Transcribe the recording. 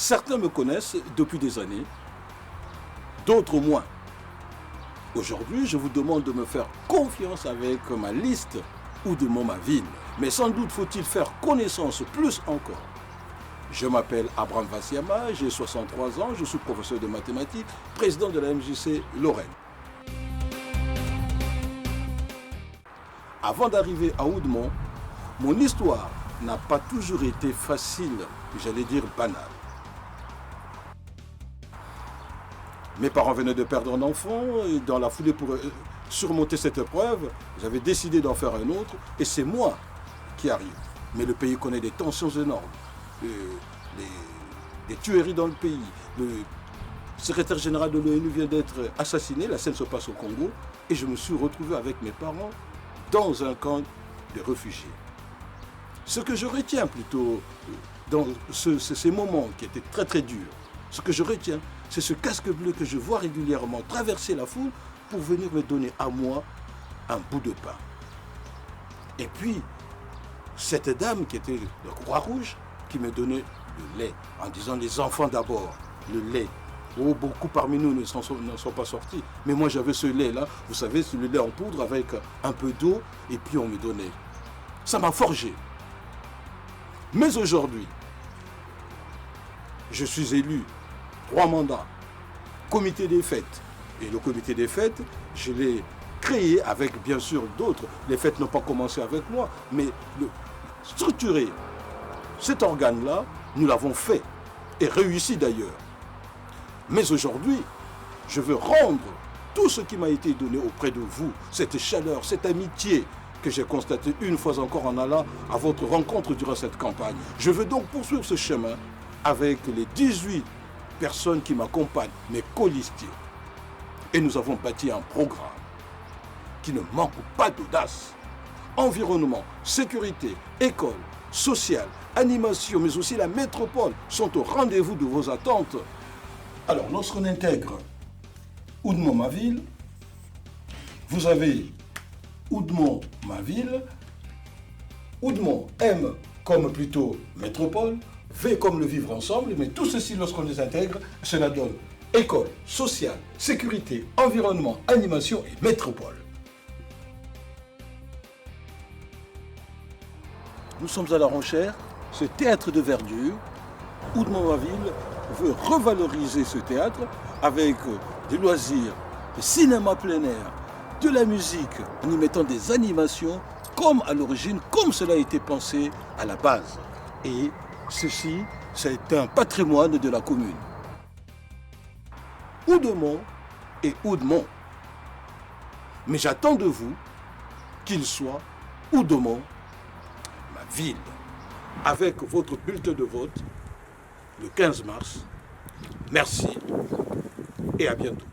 Certains me connaissent depuis des années, d'autres moins. Aujourd'hui, je vous demande de me faire confiance avec ma liste Oudemont ma ville. Mais sans doute faut-il faire connaissance plus encore. Je m'appelle Abraham Vassiama, j'ai 63 ans, je suis professeur de mathématiques, président de la MJC Lorraine. Avant d'arriver à Oudemont, mon histoire n'a pas toujours été facile, j'allais dire banale. Mes parents venaient de perdre un enfant et dans la foulée pour surmonter cette épreuve, j'avais décidé d'en faire un autre et c'est moi qui arrive. Mais le pays connaît des tensions énormes, des tueries dans le pays. Le secrétaire général de l'ONU vient d'être assassiné, la scène se passe au Congo et je me suis retrouvé avec mes parents dans un camp de réfugiés. Ce que je retiens plutôt dans ces moments qui étaient très très durs, ce que je retiens, c'est ce casque bleu que je vois régulièrement traverser la foule pour venir me donner à moi un bout de pain. Et puis, cette dame qui était de Croix-Rouge, qui me donnait le lait, en disant les enfants d'abord, le lait. Oh, beaucoup parmi nous ne sont pas sortis, mais moi j'avais ce lait-là, vous savez, c'est le lait en poudre avec un peu d'eau, et puis on me donnait. Ça m'a forgé. Mais aujourd'hui, je suis élu 3 mandats, comité des fêtes. Et le comité des fêtes, je l'ai créé avec bien sûr d'autres. Les fêtes n'ont pas commencé avec moi, mais structurer cet organe-là, nous l'avons fait, et réussi d'ailleurs. Mais aujourd'hui, je veux rendre tout ce qui m'a été donné auprès de vous, cette chaleur, cette amitié que j'ai constatée une fois encore en allant à votre rencontre durant cette campagne. Je veux donc poursuivre ce chemin avec les 18 personnes qui m'accompagnent, mes colistiers. Et nous avons bâti un programme qui ne manque pas d'audace. Environnement, sécurité, école, social, animation, mais aussi la métropole sont au rendez-vous de vos attentes. Alors, lorsqu'on intègre Oudemont ma ville, vous avez Oudemont ma ville, Oudemont M comme plutôt métropole, V comme le vivre ensemble, mais tout ceci, lorsqu'on les intègre, cela donne école, sociale, sécurité, environnement, animation et métropole. Nous sommes à La Ronchère, ce théâtre de verdure. Oudemont ma ville veut revaloriser ce théâtre avec des loisirs, du cinéma plein air, de la musique, en y mettant des animations comme à l'origine, comme cela a été pensé à la base. Et ceci, c'est un patrimoine de la commune. Oudemont et Oudemont. Mais j'attends de vous qu'il soit Oudemont, ma ville, avec votre bulletin de vote le 15 mars. Merci et à bientôt.